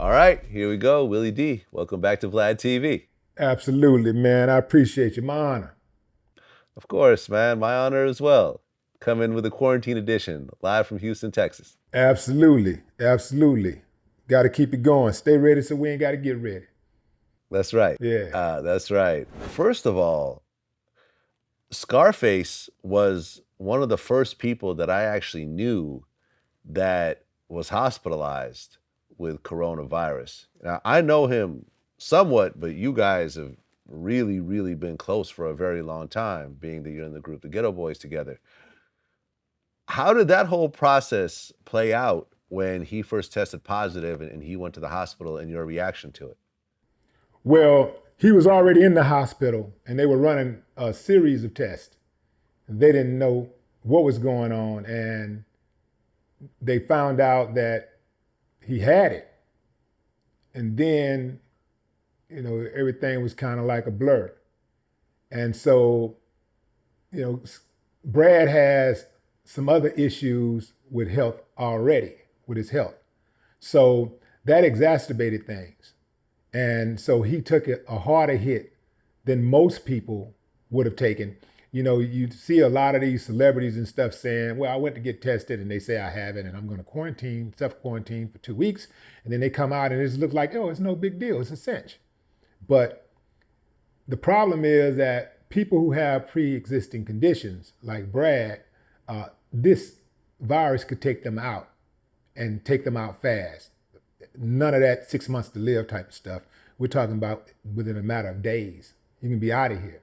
All right, here we go. Willie D. Welcome back to Vlad TV. Absolutely, man. I appreciate you. My honor. Of course, man. My honor as well. Coming with a quarantine edition, live from Houston, Texas. Absolutely. Absolutely. Got to keep it going. Stay ready so we ain't got to get ready. That's right. Yeah. That's right. First of all, Scarface was one of the first people that I actually knew that was hospitalized with coronavirus. Now, I know him somewhat, but you guys have really, really been close for a very long time, being that you're in the group, the Ghetto Boys together. How did that whole process play out when he first tested positive and he went to the hospital and your reaction to it? Well, he was already in the hospital and they were running a series of tests. They didn't know what was going on, and they found out that he had it. And then, everything was kind of like a blur. And so, Brad has some other issues with health already, with his health. So that exacerbated things. And so he took a harder hit than most people would have taken. You see a lot of these celebrities and stuff saying, well, I went to get tested and they say I have it and I'm going to self-quarantine for 2 weeks. And then they come out and it just looks like, oh, it's no big deal. It's a cinch. But the problem is that people who have pre-existing conditions like Brad, this virus could take them out and take them out fast. None of that 6 months to live type of stuff. We're talking about within a matter of days. You can be out of here.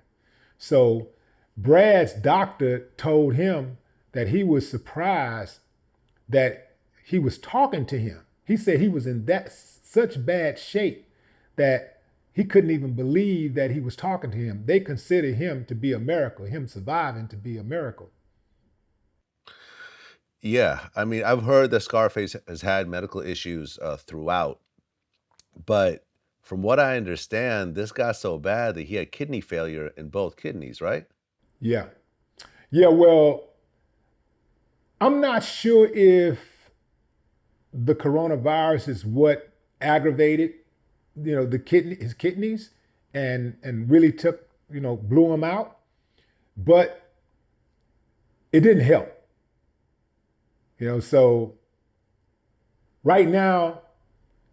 So Brad's doctor told him that he was surprised that he was talking to him. He said he was in such bad shape that he couldn't even believe that he was talking to him. They consider him to be a miracle, him surviving to be a miracle. Yeah, I mean, I've heard that Scarface has had medical issues throughout, but from what I understand, this got so bad that he had kidney failure in both kidneys, right? Yeah. Yeah, well, I'm not sure if the coronavirus is what aggravated, his kidneys and really took, blew him out, but it didn't help. So right now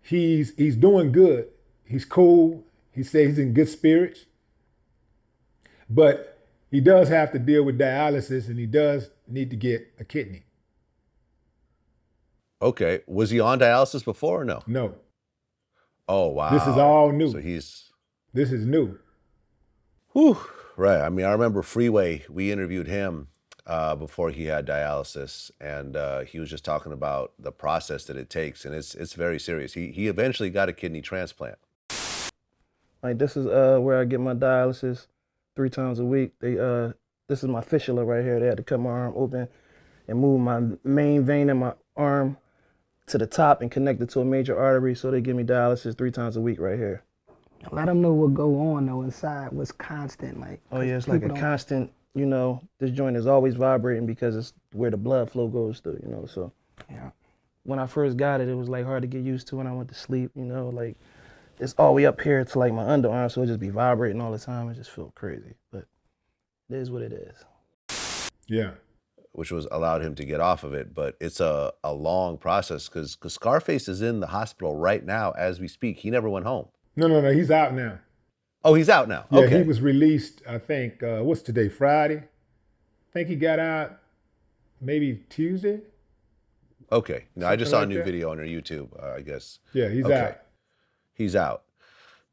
he's doing good. He's cool. He says he's in good spirits, but he does have to deal with dialysis and he does need to get a kidney. Okay. Was he on dialysis before or no? No, Oh, this is wow. all So new. he's, This is new. whew, right. I mean, I remember Freeway, we interviewed him before he had dialysis, and he was just talking about the process that it takes, and it's very serious. He eventually got a kidney transplant. Like this is where I get my dialysis 3 times a week. This is my fistula right here. They had to cut my arm open and move my main vein in my arm to the top and connect it to a major artery. So they give me dialysis 3 times a week right here. Let them know what go on though inside. What's constant, like. Oh yeah, it's like a people don't- constant. This joint is always vibrating because it's where the blood flow goes through. So Yeah. when I first got it, it was like hard to get used to when I went to sleep. Like it's all the way up here to like my underarm, so it just be vibrating all the time. It just felt crazy, but it is what it is. Yeah. Which was allowed him to get off of it, but it's a long process because Scarface is in the hospital right now as we speak. He never went home. No. He's out now. Oh, he's out now. Yeah, Okay. he was released, I think, what's today, Friday? I think he got out maybe Tuesday. Okay. No, I just saw a Something new like that. video on your YouTube, I guess. Yeah, he's Okay. out. He's out.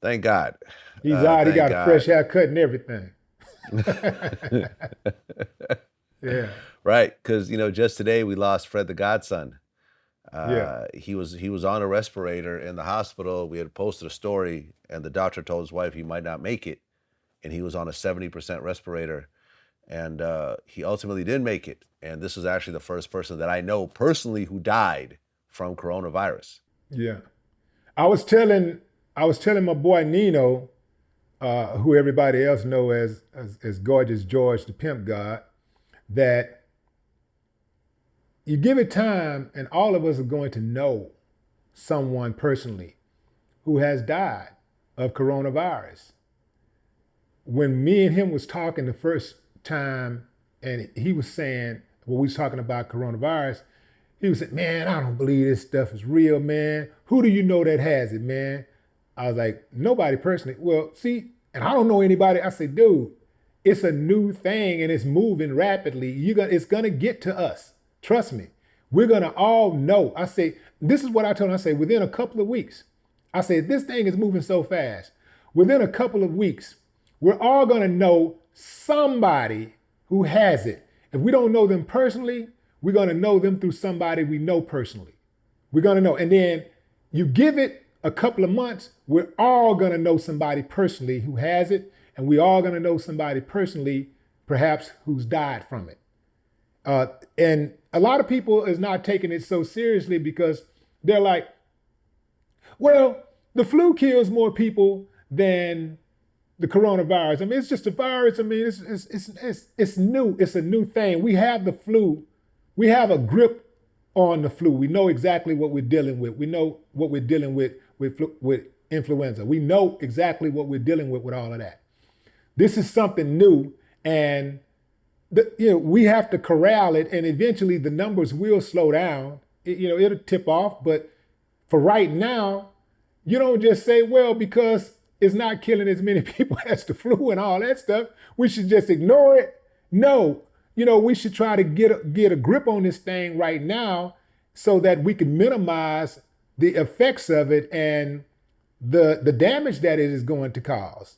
Thank God. He's out. He Thank got God. a fresh haircut and everything. Yeah. Right, because just today we lost Fred the Godson. Yeah. He was on a respirator in the hospital. We had posted a story, and the doctor told his wife he might not make it, and he was on a 70% respirator, and he ultimately did make it. And this was actually the first person that I know personally who died from coronavirus. Yeah. I was telling my boy Nino, who everybody else know as Gorgeous George, the pimp god, that you give it time and all of us are going to know someone personally who has died of coronavirus. When me and him was talking the first time, and he was saying, when we was talking about coronavirus, he was saying, man, I don't believe this stuff is real, man. Who do you know that has it, man? I was like, nobody personally. Well, see, and I don't know anybody. I said, dude, it's a new thing and it's moving rapidly. It's gonna get to us. Trust me. We're gonna all know. I say, this is what I told him. I say, within a couple of weeks, I said, this thing is moving so fast. Within a couple of weeks, we're all gonna know somebody who has it. If we don't know them personally, we're gonna know them through somebody we know personally. We're gonna know. And then you give it a couple of months, we're all gonna know somebody personally who has it, and we all gonna know somebody personally, perhaps, who's died from it. And a lot of people is not taking it so seriously because they're like, well, the flu kills more people than the coronavirus. I mean, it's just a virus. I mean, it's new. It's a new thing. We have the flu. We have a grip on the flu. We know exactly what we're dealing with. We know what we're dealing with influenza. We know exactly what we're dealing with all of that. This is something new, and we have to corral it, and eventually the numbers will slow down. It'll tip off, but for right now, you don't just say, well, because it's not killing as many people as the flu and all that stuff, we should just ignore it. No, we should try to get a grip on this thing right now so that we can minimize the effects of it and the damage that it is going to cause.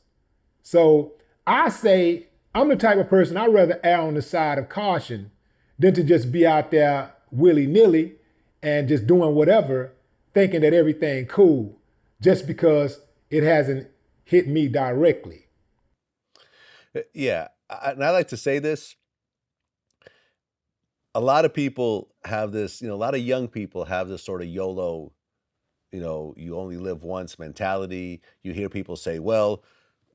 So I say, I'm the type of person, I'd rather err on the side of caution than to just be out there willy-nilly and just doing whatever, thinking that everything cool, just because it hasn't hit me directly. Yeah, and I like to say this. A lot of people have this, a lot of young people have this sort of YOLO, you only live once mentality. You hear people say, well,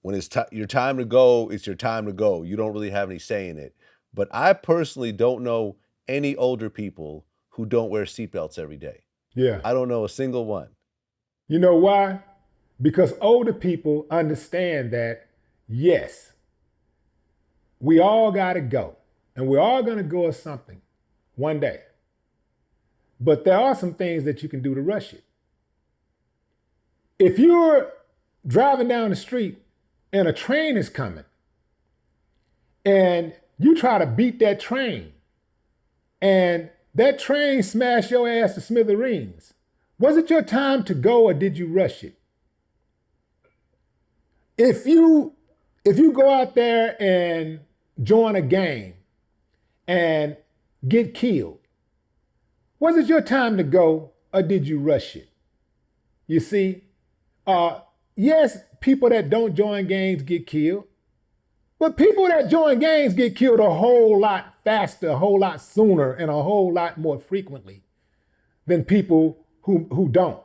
when it's your time to go, it's your time to go. You don't really have any say in it. But I personally don't know any older people who don't wear seatbelts every day. Yeah. I don't know a single one. You know why? Because older people understand that, yes, we all got to go. And we're all going to go at something one day. But there are some things that you can do to rush it. If you're driving down the street and a train is coming and you try to beat that train and that train smashed your ass to smithereens, was it your time to go or did you rush it? If you go out there and join a gang and get killed, was it your time to go or did you rush it? You see, yes, people that don't join gangs get killed, but people that join gangs get killed a whole lot faster, a whole lot sooner, and a whole lot more frequently than people who don't.